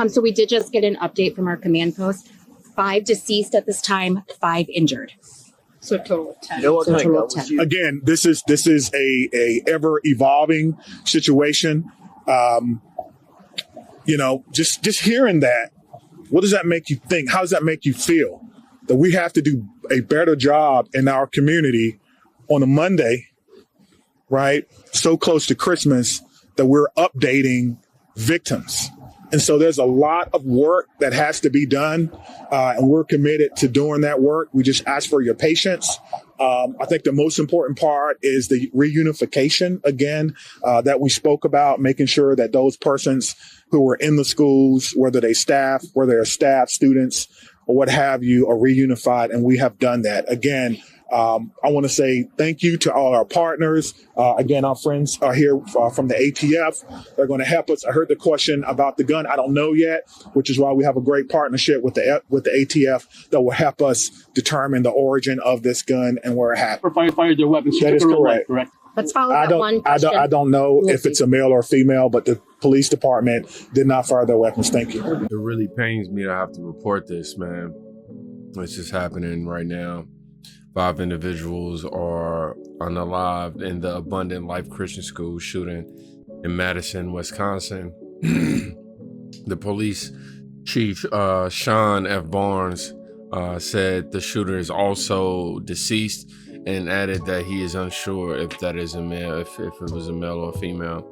So we did just get an update from our command post. 5 deceased at this time, 5 injured. So total of 10. So total of 10. Again, this is a ever evolving situation. Just hearing that, what does that make you think? How does that make you feel? That we have to do a better job in our community on a Monday, right? So close to Christmas that we're updating victims. And so there's a lot of work that has to be done, and we're committed to doing that work. We just ask for your patience. I think the most important part is the reunification, again, that we spoke about, making sure that those persons who were in the schools, whether they're staff, students, or what have you, are reunified, and we have done that. Again, I want to say thank you to all our partners. Again, our friends are here from the ATF. They're going to help us. I heard the question about the gun. I don't know yet, which is why we have a great partnership with the ATF that will help us determine the origin of this gun and where it happened. Fired their weapons. That is correct. Let's follow that one question. I don't know if it's a male or female, but the police department did not fire their weapons. Thank you. It really pains me to have to report this, man. It's just happening right now. 5 individuals are unalived in the Abundant Life Christian School shooting in Madison, Wisconsin. The police chief, Sean F. Barnes, said the shooter is also deceased and added that he is unsure if that is a male, if it was a male or female.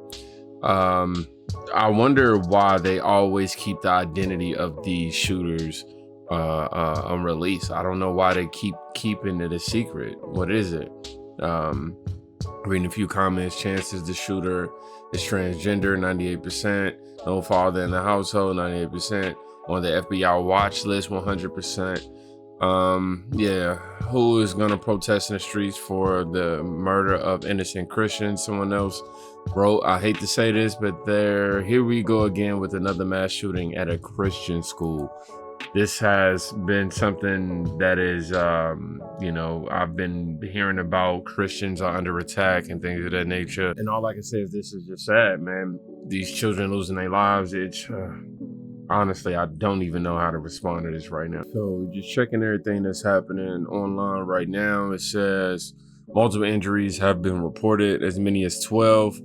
I wonder why they always keep the identity of these shooters unreleased. I don't know why they keep keeping it a secret. What is it? Reading a few comments. Chances the shooter is transgender, 98%. No father in the household, 98%. On the FBI watch list, 100%. Yeah, who is gonna protest in the streets for the murder of innocent Christians? Someone else wrote, I hate to say this, but here we go again with another mass shooting at a Christian school. This has been something that is, I've been hearing about. Christians are under attack and things of that nature. And all I can say is this is just sad, man. These children losing their lives, it's, honestly, I don't even know how to respond to this right now. So just checking everything that's happening online right now. It says multiple injuries have been reported, as many as 12.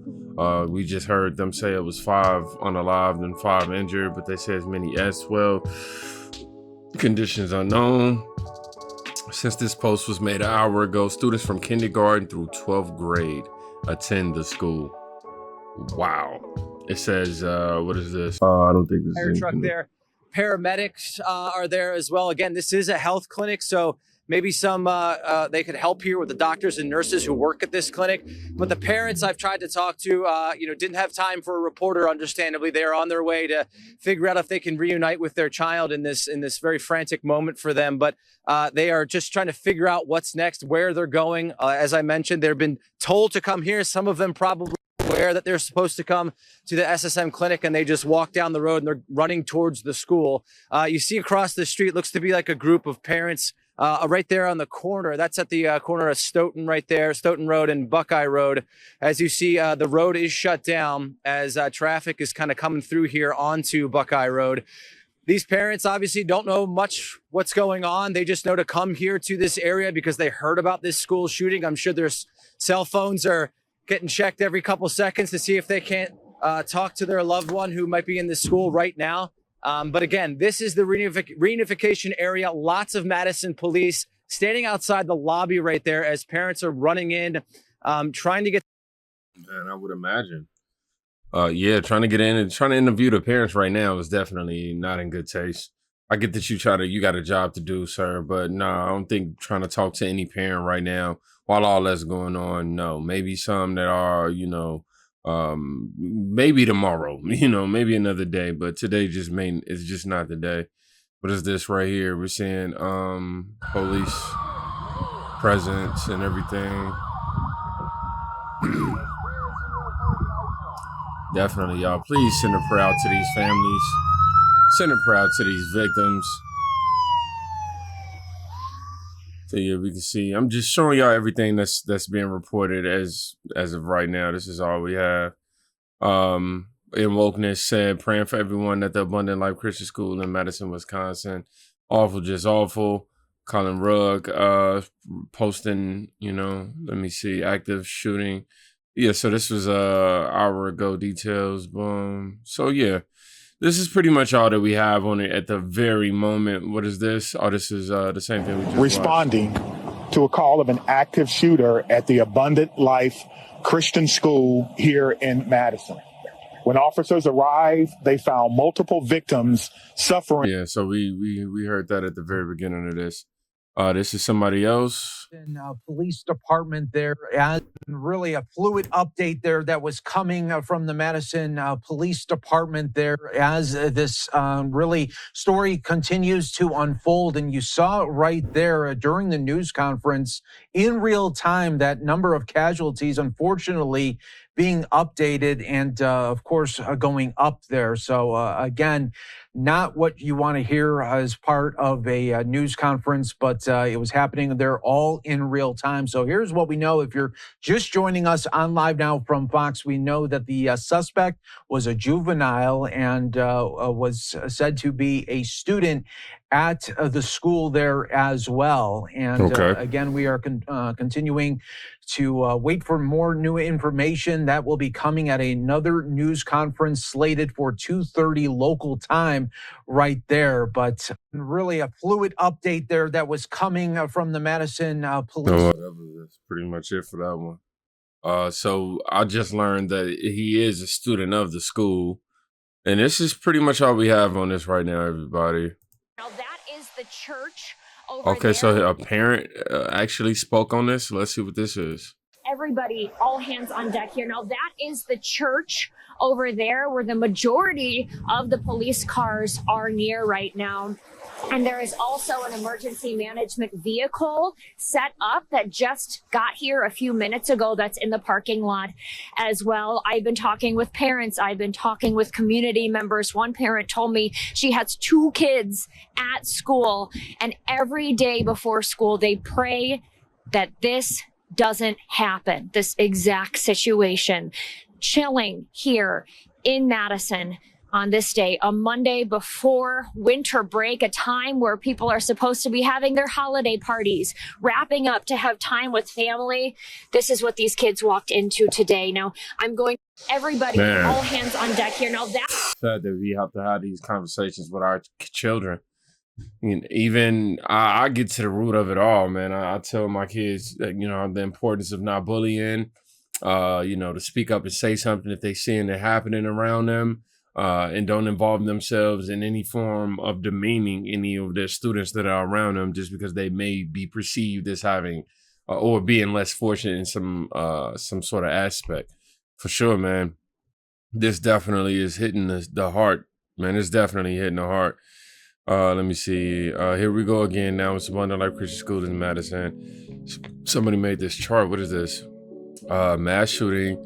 We just heard them say it was 5 unalived and 5 injured, but they say as many as 12. Conditions unknown. Since this post was made an hour ago, students from kindergarten through 12th grade attend the school. Wow. It says, what is this? I don't think this fire is truck there. Paramedics are there as well. Again, this is a health clinic, so maybe some they could help here with the doctors and nurses who work at this clinic. But the parents I've tried to talk to, didn't have time for a reporter. Understandably, they are on their way to figure out if they can reunite with their child in this very frantic moment for them. But they are just trying to figure out what's next, where they're going. As I mentioned, they've been told to come here. Some of them probably aware that they're supposed to come to the SSM clinic, and they just walk down the road and they're running towards the school. You see across the street, looks to be like a group of parents right there on the corner. That's at the corner of Stoughton right there, Stoughton Road and Buckeye Road. As you see, the road is shut down as traffic is kind of coming through here onto Buckeye Road. These parents obviously don't know much what's going on. They just know to come here to this area because they heard about this school shooting. I'm sure their cell phones are getting checked every couple seconds to see if they can't talk to their loved one who might be in this school right now. But again, this is the reunification area. Lots of Madison police standing outside the lobby right there as parents are running in, trying to get. Man, I would imagine. Trying to get in and trying to interview the parents right now is definitely not in good taste. I get that you got a job to do, sir, but no, I don't think trying to talk to any parent right now while all that's going on. No, maybe some that are, maybe tomorrow, maybe another day, but today is just not the day. What is this right here? We're seeing police presence and everything. Definitely, y'all. Please send a prayer out to these families. Send a prayer out to these victims. So yeah, we can see. I'm just showing y'all everything that's being reported as of right now. This is all we have. in Wokeness said, praying for everyone at the Abundant Life Christian School in Madison, Wisconsin. Awful, just awful. Colin Rugg posting, let me see, active shooting. Yeah, so this was a hour ago, details, boom. So yeah, this is pretty much all that we have on it at the very moment. What is this? Oh, this is the same thing we just Responding to a call of an active shooter at the Abundant Life Christian School here in Madison. When officers arrived, they found multiple victims suffering. Yeah, so we heard that at the very beginning of this. This is somebody else. In police department there, and really a fluid update there that was coming from the Madison Police Department there as this really story continues to unfold. And you saw right there during the news conference in real time that number of casualties, unfortunately, being updated and, of course, going up there. So, again, not what you want to hear as part of a news conference, but it was happening there all in real time. So here's what we know. If you're just joining us on Live Now from Fox, we know that the suspect was a juvenile and was said to be a student at the school there as well. And again, we are continuing to wait for more new information that will be coming at another news conference slated for 2:30 local time right there. But really a fluid update there that was coming from the Madison police. That's pretty much it for that one. So I just learned that he is a student of the school. And this is pretty much all we have on this right now, everybody. Now that is the church over Okay, there. so a parent actually spoke on this. Let's see what this is. Everybody, all hands on deck here. Now that is the church over there where the majority of the police cars are near right now. And there is also an emergency management vehicle set up that just got here a few minutes ago that's in the parking lot as well. I've been talking with parents. I've been talking with community members. One parent told me she has 2 kids at school, and every day before school, they pray that this doesn't happen, this exact situation. Chilling here in Madison on this day, a Monday before winter break, a time where people are supposed to be having their holiday parties, wrapping up to have time with family. This is what these kids walked into today. Now, I'm going, everybody, all hands on deck here. Now that's sad that we have to have these conversations with our children. Even I get to the root of it all, man. I tell my kids that, the importance of not bullying, to speak up and say something if they seeing it happening around them, and don't involve themselves in any form of demeaning any of their students that are around them just because they may be perceived as having or being less fortunate in some sort of aspect. For sure, man. This definitely is hitting the heart, man. It's definitely hitting the heart. Let me see. Here we go again. Now it's Abundant Life Christian School in Madison. Somebody made this chart. What is this? Mass shooting,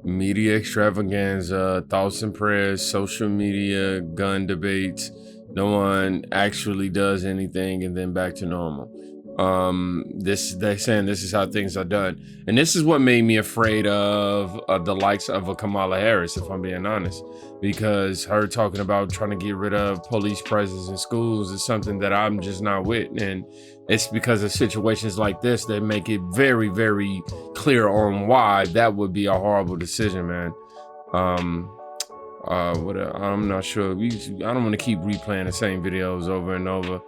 media extravaganza, thoughts and prayers, social media, gun debates. No one actually does anything, and then back to normal. They're saying this is how things are done, and this is what made me afraid of the likes of a Kamala Harris, if I'm being honest, because her talking about trying to get rid of police presence in schools is something that I'm just not with, and it's because of situations like this that make it very, very clear on why that would be a horrible decision, man. I'm not sure. I don't want to keep replaying the same videos over and over.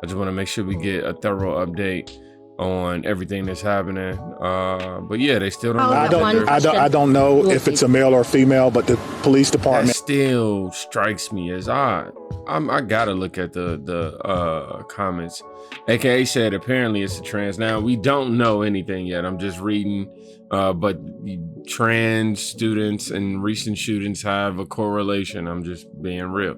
I just want to make sure we get a thorough update on everything that's happening. But yeah, they still don't know. I don't know if it's a male or female, but the police department that still strikes me as odd. I gotta look at the comments. AKA said apparently it's a trans. Now we don't know anything yet. I'm just reading. But trans students and recent shootings have a correlation. I'm just being real.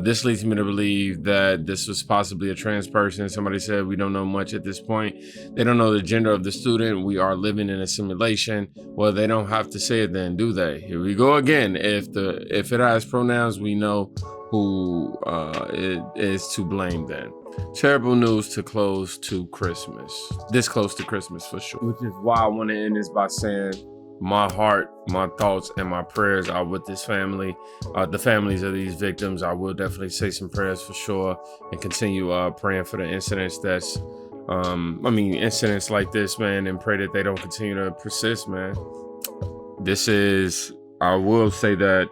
This leads me to believe that this was possibly a trans person. Somebody said we don't know much at this point. They don't know the gender of the student. We are living in a simulation. Well, they don't have to say it then, do they? Here we go again. If it has pronouns, we know who it is to blame then. Terrible news to close to Christmas. This close to Christmas for sure. Which is why I want to end this by saying my heart, my thoughts, and my prayers are with this family, the families of these victims. I will definitely say some prayers for sure, and continue praying for the incidents that's, incidents like this, man, and pray that they don't continue to persist, man. I will say that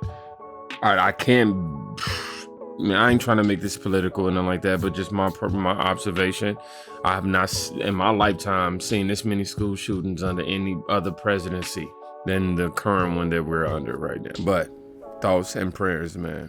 I can't, I ain't trying to make this political and nothing like that, but just my observation, I have not in my lifetime seen this many school shootings under any other presidency than the current one that we're under right now. But thoughts and prayers, man.